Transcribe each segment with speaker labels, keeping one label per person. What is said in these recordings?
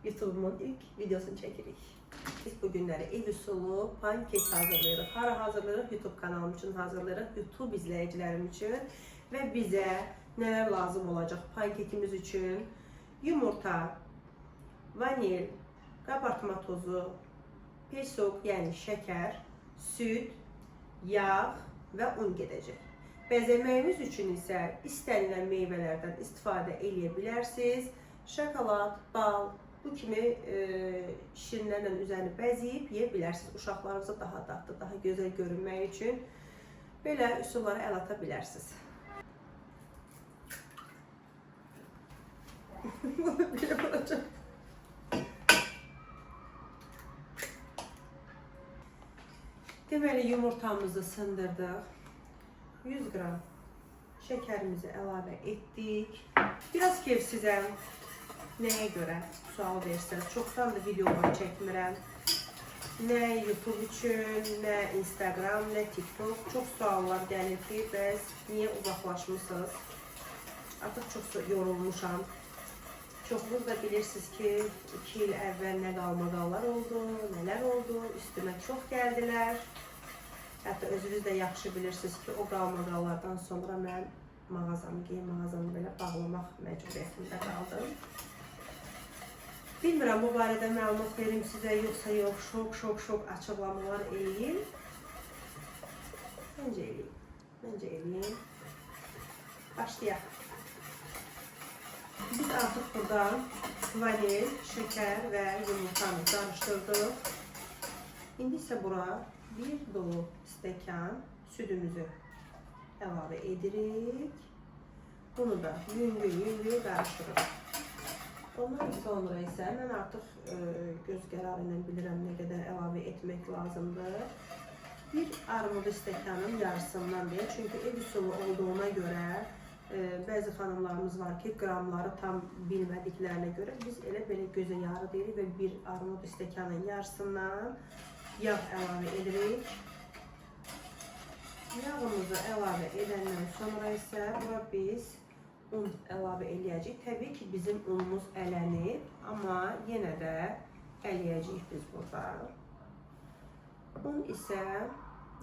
Speaker 1: YouTube'umun ilk videosunu çekirik. Biz bugünləri ev üsulu pankek hazırlayırıq. Hara hazırlayırıq? YouTube kanalım üçün hazırlayırıq. YouTube izləyicilərim üçün. Və bizə nələr lazım olacaq pankekimiz üçün? Yumurta, vanil, qabartma tozu, pesok, yəni şəkər, süd, yağ və un gedəcək. Bəzəməyimiz üçün isə istənilən meyvələrdən istifadə edə bilərsiniz. Şokolad, bal, bu kimi şirinlərlə üzərini bəzəyib yeyə bilərsiniz. Uşaqlarınıza daha dadlı, daha gözəl görünmək üçün belə üsullara əl ata bilərsiniz. Belə olacaq. Deməli, yumurtamızı sındırdıq. 100 qram şəkərimizi əlavə etdik. Biraz kev sizə nəyə görə sual versəniz. Çoxdan da videolar çəkmirəm. Nə YouTube üçün, nə Instagram, nə TikTok. Çox suallar gəlir ki, bəs niyə uzaqlaşmışsınız? Artıq çox yorulmuşam. Çoxunuz da bilirsiniz ki, 2 il əvvəl nə qalmaqallar oldu, nələr oldu, üstümə çox gəldilər. Hətta özünüz də yaxşı bilirsiniz ki, o qalmaqallardan sonra mən mağazamı belə bağlamaq məcburiyyətində qaldım. Bilmirəm, bu barədə məlumat verim sizə, yoxsa yox, şok açıqlamalar eləyim. Məncə eləyim. Başlayaq. Biz artıq burada vanil, şəkər və yumurtanı qarışdırdıq. İndi isə bura bir dolu stəkan südümüzü əlavə edirik. Bunu da yüngül qarışdırırıq. Ondan sonra isə mən artıq göz qərarı ilə bilirəm nə qədər əlavə etmək lazımdır. Bir armudu stəkanın yarısından deyil. Çünki ev üsulu olduğuna görə bəzi xanımlarımız var ki, qramları tam bilmədiklərinə görə biz elə belə gözə yarı deyirik və bir armud stəkanın yarısından yağ əlavə edirik. Yağımızı əlavə edəndən sonra isə bura biz un əlavə eləyəcəyik. Təbii ki, bizim unumuz ələnib, amma yenə də ələyəcəyik biz burada. Un isə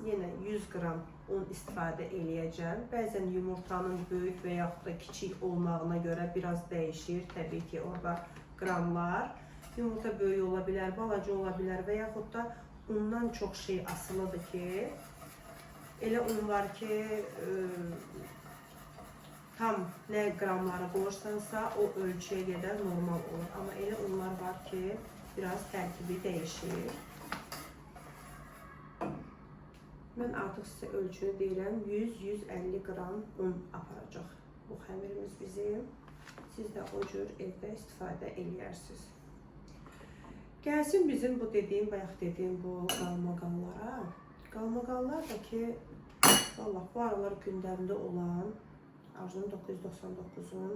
Speaker 1: yenə 100 qram un istifadə eləyəcəm. Bəzən yumurtanın böyük və yaxud da kiçik olmağına görə biraz dəyişir. Təbii ki, orada qramlar. Yumurta böyük ola bilər, balaca ola bilər və yaxud da undan çox şey asılıdır ki, elə un var ki, tam nə qramları qoyursansa, o ölçüyə qədər normal olur. Amma elə unlar var ki, biraz tərkibi dəyişir. Mən artıq sizə ölçünü deyirəm, 100-150 qram un aparacaq bu xəmirimiz bizim. Siz də o cür evdə istifadə eləyərsiniz. Gəlsin bizim bu bayaq dediyim bu qalmaqallara. Qalmaqallar da ki, vallahi bu aralar gündəmdə olan Arzunun 999-un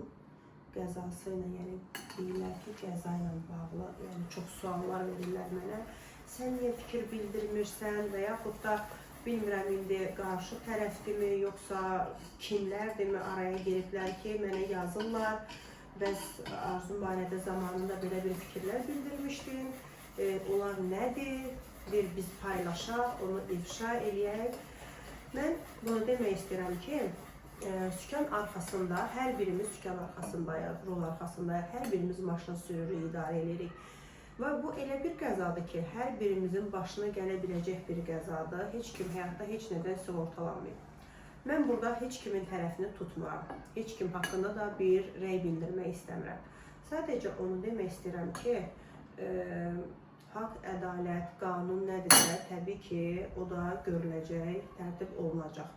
Speaker 1: qəzası ilə, yəni deyirlər ki, qəza ilə bağlı, yəni çox suallar verirlər mənə. Sən niyə fikir bildirmirsən və yaxud da bilmirəm, indi qarşı tərəfdirmi, yoxsa kimlərdirmi araya geliblər ki, mənə yazırlar. Bəs Arzum barədə zamanında belə bir fikirlər bildirmişdim. Onlar nədir? Biz paylaşaq, onu ifşa eləyək. Mən bunu demək istəyirəm ki, sükan arxasında, hər birimiz sükan arxasındayıq, rol arxasındayıq, hər birimiz maşın sürürük, idarə edirik. Və bu elə bir qəzadır ki, hər birimizin başına gələ biləcək bir qəzadır. Heç kim həyatda heç nədən sığortalanmıyor. Mən burada heç kimin tərəfini tutmuram. Heç kim haqqında da bir rəy bildirmək istəmirəm. Sadəcə onu demək istəyirəm ki, haqq, ədalət, qanun nədirsə, təbii ki, o da görüləcək, tərtib olunacaq.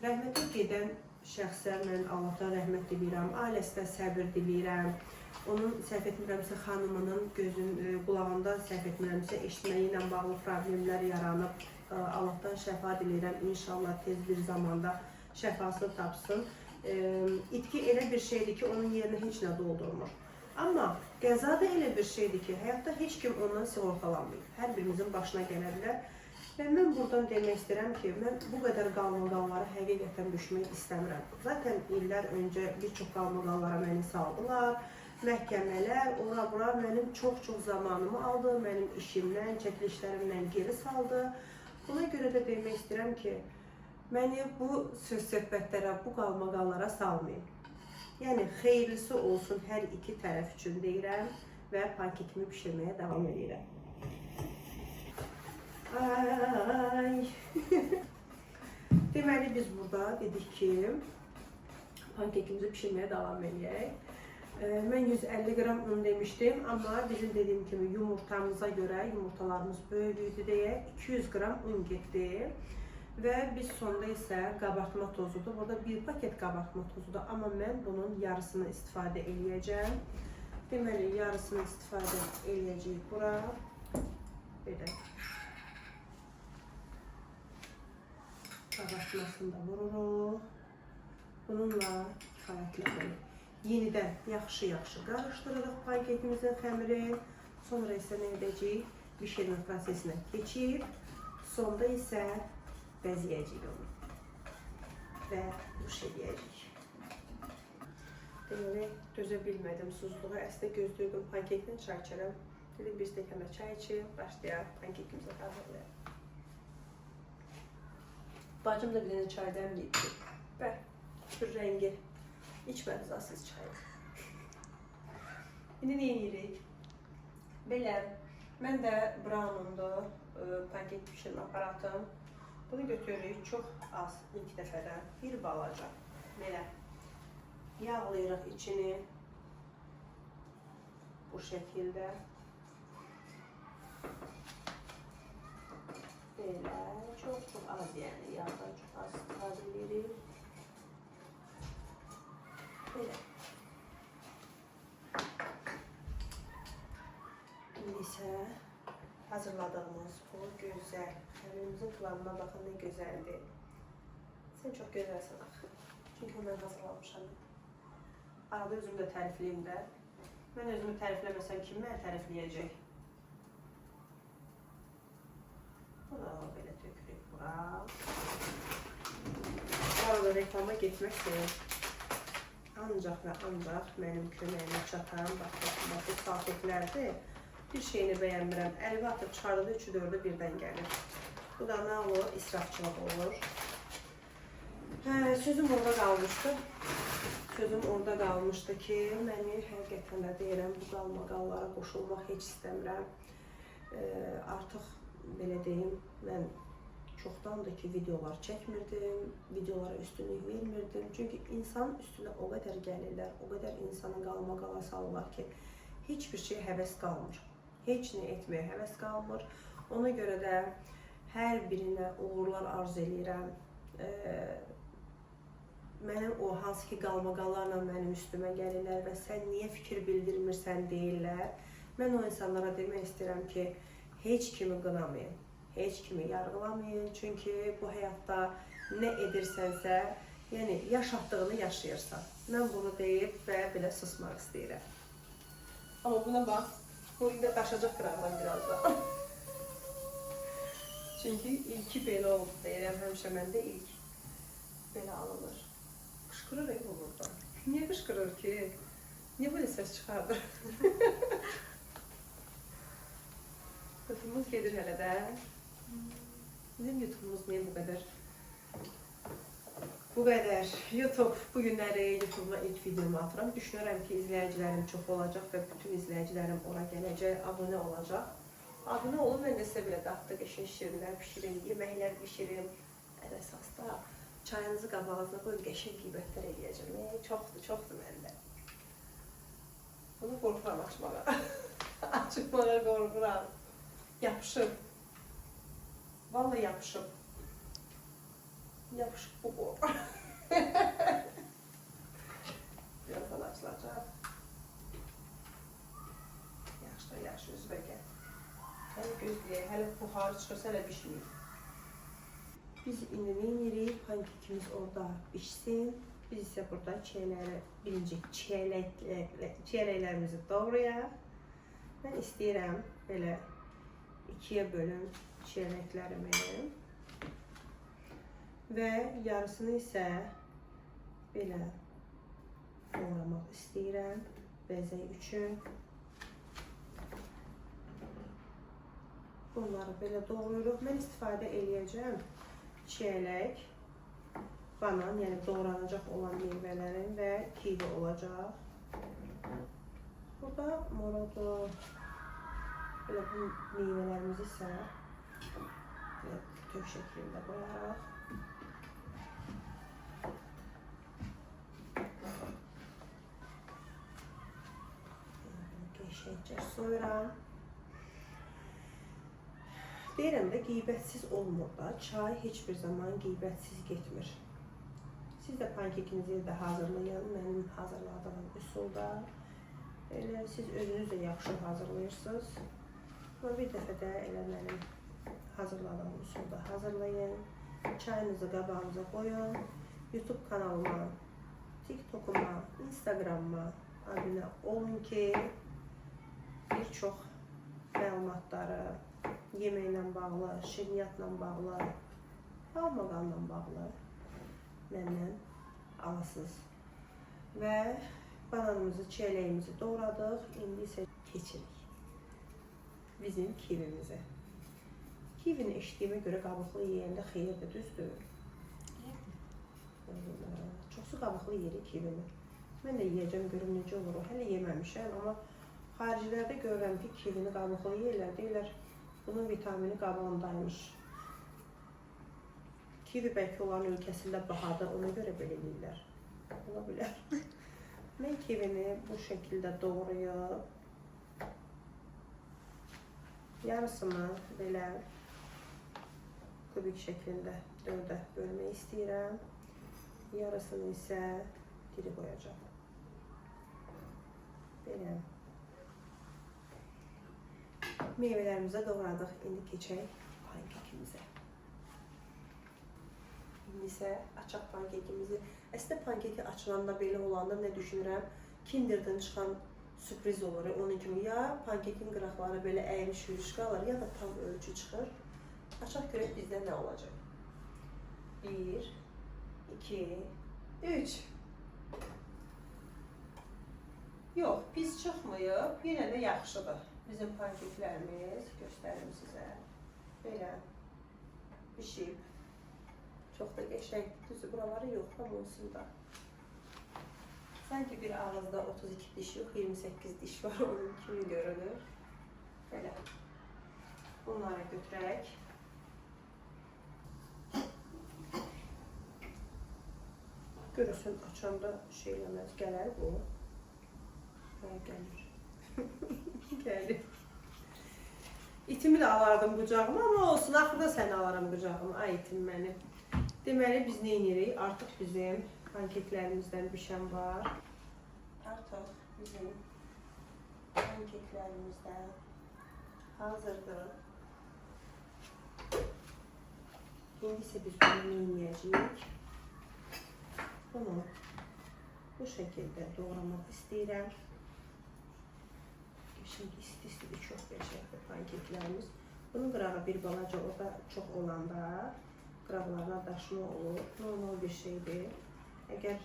Speaker 1: Rəhmətə gedən şəxsə mən Allahdan rəhmət diləyirəm, ailəsinə səbir diləyirəm. Onun səhv etmirəmsə xanımının qulağında səhv etmirəmsə eşitməyi ilə bağlı problemlər yaranıb. Allahdan şəfa diləyirəm. İnşallah tez bir zamanda şəfasını tapsın. İtki elə bir şeydir ki, onun yerinə heç nə doldurmur. Amma qəza da elə bir şeydir ki, həyatda heç kim ondan sığortalanmıyor. Hər birimizin başına gələ bilər. Və mən buradan demək istəyirəm ki, mən bu qədər qalmaqallara həqiqətən düşmək istəmirəm. Zaten illər öncə bir çox qalmaqallara məni saldılar. məhkəmələr, ora-bura mənim çox zamanımı aldı, mənim işimdən, çəkilişlərimdən geri saldı. Buna görə də demək istəyirəm ki, məni bu söz-söhbətlərə, bu qalmaqallara salmayın. Yəni, xeyirlisi olsun hər iki tərəf üçün deyirəm və pankekimi pişirməyə davam edirəm. Ay. Deməli, biz burada dedik ki, pankekimizi pişirməyə davam edək. Mən 150 qram un demişdim, amma bizim dediyim kimi yumurtamıza görə, yumurtalarımız böyük idi deyə 200 qram un getdi. Və biz sonda isə qabartma tozudur. Burada bir paket qabartma tozudur, amma mən bunun yarısını istifadə eləyəcəm. Deməli, yarısını istifadə eləyəcəyik bura. Belə. Qabartmasını da vururuq. Bununla kifayətlənir. Yenidən yaxşı-yaxşı qarışdırırıq pankekimizin xəmirini. Sonra isə nə edəcəyik? Bişirmə prosesinə keçib. Sonda isə bəzəyəcəyik onu və duş edəcəyik. Deməli, dözə bilmədim susuzluğa. Əslində gözlüyüm pankeklə çay içərəm. Dedim, bir stəkanda çay içib, başlayaq pankekimizi hazırlayaq. Bacım da bir dənə çay dəmləyib ki, bəh, bir rəngi içmədiz siz çayı. İndi nə edirik? Belə, mən də Braun'undur pankek pişirmə aparatım. Bunu götürürük çox az ilk dəfədən, bir balaca. Belə, yağlayırıq içini bu şəkildə. Belə, çox az yəni, yağdan çox az istifadə edirik. Belə. İndi isə hazırladığımız bu gözəl, xəmirimizin kıvamına baxın nə gözəldir. Sən çox gözəlsən axı. Çünki mən hazırlamışam. Arada özümü də tərifləyim də. Mən özümü tərifləməsəm kim məni tərifləyəcək? Bunu belə tökürük bura. Arada reklama getmək istəyir. Ancaq və ancaq mənim köməyimə çatan, bax bu salfetlərdir. Bir şeyini bəyənmirəm, əlimi atıb çıxardığı 3-4-ü birdən gəlir. Bu da nə olur? İsrafçılıq olur. Sözüm orada qalmışdı. Sözüm orada qalmışdı ki, məni həqiqətən də deyirəm, bu qalmaqallara qoşulmaq heç istəmirəm. Artıq, belə deyim, mən çoxdandır ki, videolar çəkmirdim, videolara üstünlük vermirdim. Çünki insanın üstünə o qədər gəlirlər, o qədər insanı qalmaqala salırlar ki, heç bir şey həvəs qalmır. Heç nə etməyə həvəs qalmır. Ona görə də hər birinə uğurlar arzu edirəm. Mənim o hansı ki qalmaqallarla mənim üstümə gəlirlər və sən niyə fikir bildirmirsən deyirlər. Mən o insanlara demək istəyirəm ki, heç kimi qınamayın, heç kimi yargılamayın. Çünki bu həyatda nə edirsənsə, yəni yaşatdığını yaşayırsan. Mən bunu deyib və belə susmaq istəyirəm. Amma buna bax, bu indi daşacaq qıraqdan birazdan. Çünki ilki belə oldu deyirəm, həmişə məndə ilk belə alınır. Qışqırır bu burada. Niyə qışqırır ki? Niyə böyle səs çıxardır? Yutumuz gedir hələ də. Bizim yutumuz niyə bu qədər? Bu qədər. YouTube, bu günləri YouTube'a ilk videomu atıram. Düşünürəm ki, izləyicilərim çox olacaq və bütün izləyicilərim ora gələcək, abunə olacaq. Abunə olun, mən də sizə belə dadlı qəşəng şirinlər pişirim, yeməklər pişirim. Əsasda çayınızı qabağınıza qoyub qəşəng qeybətlər eləyəcəm. Çoxdur məndə. Bunu qorxuram açmağa. Açmağa qorxuram. Yapışıb. Vallahi yapışıb. Yapışıb bu qorxu. Birazdan açılacaq. Yaxşı üzvə gəl. Hələ gözləyək, hələ buxarı çıxırsa hələ bişməyib. Biz indi nə edirik? Pankekimiz orada pişsin. Biz isə burada birinci çiyələklərimizi doğrayaq. Mən istəyirəm belə ikiyə bölüm çiyələklərimi və yarısını isə belə doğramaq istəyirəm. bəzək üçün. Bunları belə doğrayırıq. Mən istifadə eləyəcəm çiyələk, banan, yəni doğranacaq olan meyvələrin və kivi olacaq. Burada morodu, belə bu meyvələrimizi isə bütöv şəklində qoyaraq. Qəşəngcə soyuram. Deyirəm də, qeybətsiz olmur da, çay heç bir zaman qeybətsiz getmir. Siz də pankekinizi də hazırlayın, mənim hazırladığım üsulda. Elə siz özünüz də yaxşı hazırlayırsınız. Bir dəfə də elə mənim hazırladığım üsulda hazırlayın. Çayınızı qabağınıza qoyun. YouTube kanalıma, TikTok'uma, Instagram'ıma abunə olun ki, bir çox məlumatları, yeməklə bağlı, şirniyyatla bağlı, palmaqanla bağlı məndən alasınız. Və bananımızı, çiyələyimizi doğradıq. İndi isə keçirik bizim kivimizi. Kivini eşitdiyimə görə qabıqlı yeyəndə xeyirdir, düzdür? Çoxsu qabıqlı yeyirik kivini. Mən də yeyəcəm, görüm necə olur o. Hələ yeməmişəm, amma xaricilərdə görürəm ki, kivini qabıqlı yeyirlər, deyirlər, bunun vitamini qabığındaymış. Kivi bəlkə olan ölkəsində bahadır, ona görə belə deyirlər. Ola bilər. Mən kivini bu şəkildə doğrayıb, yarısını belə kubik şəklində 4-ə bölmək istəyirəm. Yarısını isə diri qoyacağım. Belə. Meyvələrimizə doğradıq. İndi keçək pankekimizə. İndi isə açaq pankekimizi. Əslində pankeki açılanda belə olanda nə düşünürəm? Kinderdən çıxan sürpriz olur. Onun kimi ya pankekin qıraqları belə əyriş-yürüş qalır, ya da tam ölçü çıxır. Açaq görək bizdə nə olacaq. 1, 2, 3. Yox, pis çıxmayıb, yenə də yaxşıdır. Bizim pankeklərimiz, göstərim sizə. Belə pişib. Çox da qəşəng, düzü buraları yox, amma olsun da. Sanki bir ağızda 32 diş yox, 28 diş var, onun kimi görünür. Belə. Bunları götürək. Görürsən, açanda şeyləməz, gələr bu. Gəlir. Gəlir. İtimi də alardım qucağıma, amma olsun, axırda səni alaram qucağıma, ay itim mənim. Deməli, biz nə edirik? Artıq bizim pankeklərimizdən bişən var. Artıq bizim pankeklərimizdən hazırdır. İndi isə biz bunu yiyəcəyik. Bunu bu şəkildə doğramaq istəyirəm. Şimdi isti-istidir, çox qəşəngdir pankeklərimiz. Bunun qırağı bir balaca orada çox olanda qıraqlarına daşma olur. Normal bir şeydir. Əgər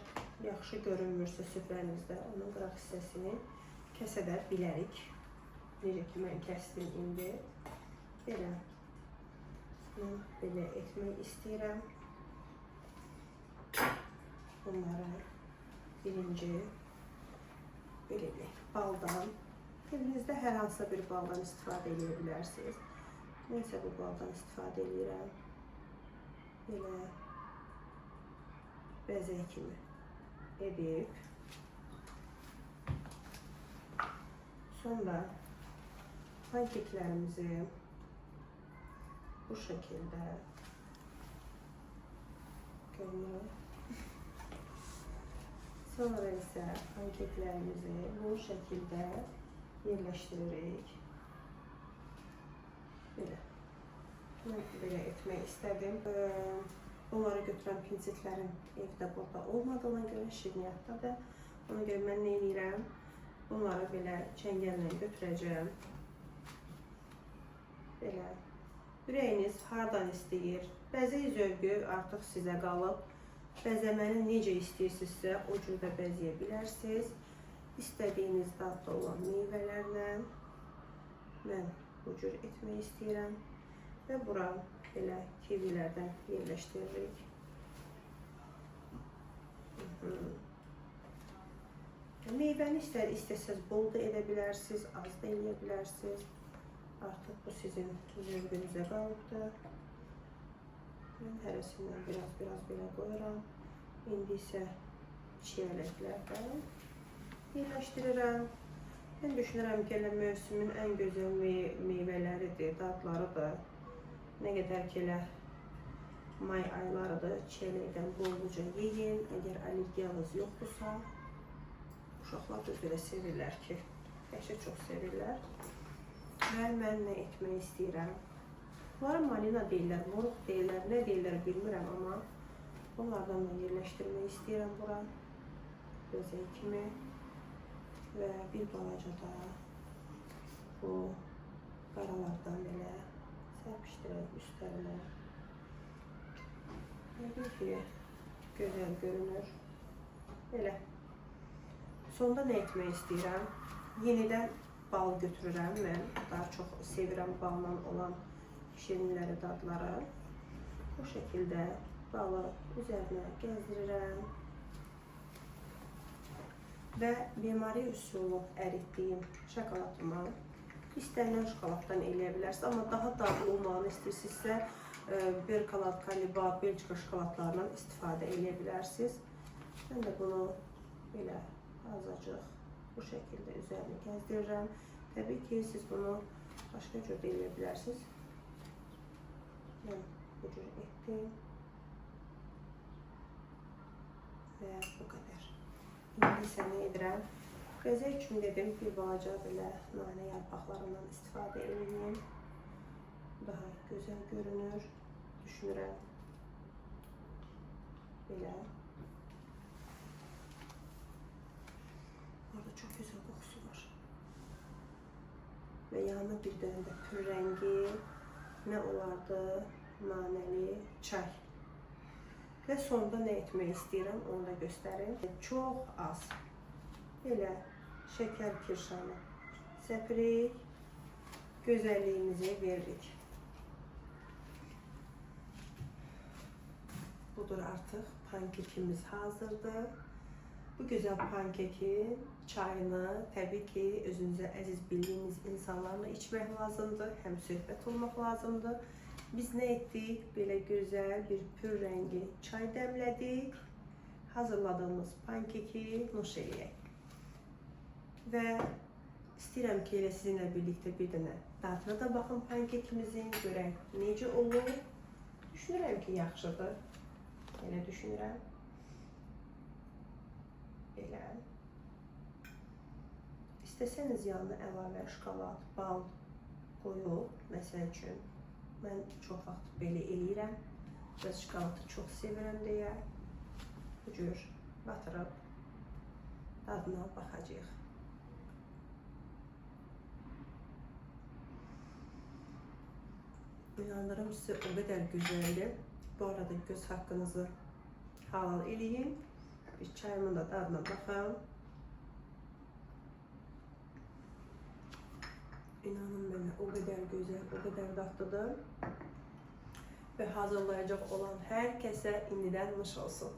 Speaker 1: yaxşı görünmürsə süfrənizdə onun qıraq hissəsini kəsə də bilərik. Necə ki, mən kəsdim indi. Belə. Mən belə etmək istəyirəm. Bunları birinci belə bir baldan, evinizdə hər hansısa bir baldan istifadə edə bilərsiniz. Mən isə bu baldan istifadə edirəm. Belə bəzək kimi edib. Sonra pankeklərimizi bu şəkildə görünür. Sonra isə pankeklərimizi bu şəkildə yerləşdiririk. Belə. Mən belə etmək istədim. Onları götürən pinsetlərin evdə burada olmadığına görə, şirniyyatda da. Ona görə mən nə edirəm? Bunları belə çəngəllə götürəcəm. Belə. Ürəyiniz hardan istəyir? Bəzək zövqü artıq sizə qalıb. Bəzəməni necə istəyirsinizsə, o cürdə bəzəyə bilərsiniz. İstədiyiniz dadda olan meyvələrlə mən bu cür etmək istəyirəm və bura belə kivilərdən yerləşdiririk. Meyvəni istəsəz bol da edə bilərsiniz, az da edə bilərsiniz. Artıq bu sizin zövqünüzə qalıbdır. Mən hərəsindən biraz belə qoyuram. İndi isə çiyələklərdən yerləşdirirəm. Mən düşünürəm ki, elə mövsümün ən gözəl meyvələridir, dadlarıdır. Nə qədər ki, elə may aylarıdır, çiyələkdən bolluca yeyin. Əgər allergiyanız yoxdursa, uşaqlar da belə sevirlər ki, qəşəng çox sevirlər. Və mən nə etmək istəyirəm? Bunlara malina deyirlər, moruq deyirlər, nə deyirlər bilmirəm, amma bunlardan da yerləşdirmək istəyirəm bura. Gözəl kimi. Və bir balaca da bu qaralardan belə sərpişdirək üstlərinə. Təbii ki, gözəl görünür. Belə. Sonda nə etmək istəyirəm? Yenidən bal götürürəm. Mən daha çox sevirəm balla olan şirinləri, dadları. Bu şəkildə balı üzərinə gəzdirirəm. Və bemari üsulu əritdiyim şokoladımı istənilən şokoladdan eləyə bilərsiniz. Amma daha dadlı olmağını istəyirsinizsə, Berkalad, Kaliba, Belçika şokoladlarından istifadə eləyə bilərsiniz. Mən də bunu belə azacıq bu şəkildə üzərinə gəzdirirəm. Təbii ki, siz bunu başqa cür də eləyə bilərsiniz. Mən bu cür etdim. Və bu qədər. İndi isə nə edirəm? Qəzək üçün dedim, bir balaca belə nanə yarpaqlarından istifadə edeyim. Daha gözəl görünür, düşünürəm. Belə. Orada çox gözəl qoxusu var. Və yanına bir dənə də pür rəngi, nə olardı? Nanəli çay. Və sonda nə etmək istəyirəm, onu da göstərim. Çox az belə şəkər kirşanı səpirik, gözəlliyimizi veririk. Budur, artıq pankekimiz hazırdır. Bu gözəl pankekin çayını təbii ki, özünüzə əziz bildiyiniz insanlarla içmək lazımdır, həm söhbət olmaq lazımdır. Biz nə etdik? Belə gözəl bir pür rəngi çay dəmlədik. Hazırladığımız pankeki nuş eləyək. Və istəyirəm ki, elə sizinlə birlikdə bir dənə dadına da baxın pankekimizin, görək necə olur. Düşünürəm ki, yaxşıdır. Elə düşünürəm. Belə. İstəsəniz yanına əlavə şokolad, bal qoyub, məsəl üçün. Mən çox vaxt belə eləyirəm. Biraz şokoladı çox sevirəm deyə. Bu cür batırıb dadına baxacağıq. İnanırım sizə o qədər gözəldir. Bu arada göz haqqınızı halal eləyin. Bir çayımın da dadına baxın. İnanın mənə o qədər gözəl, o qədər dadlıdır. Və hazırlayacaq olan hər kəsə indidən nuş olsun.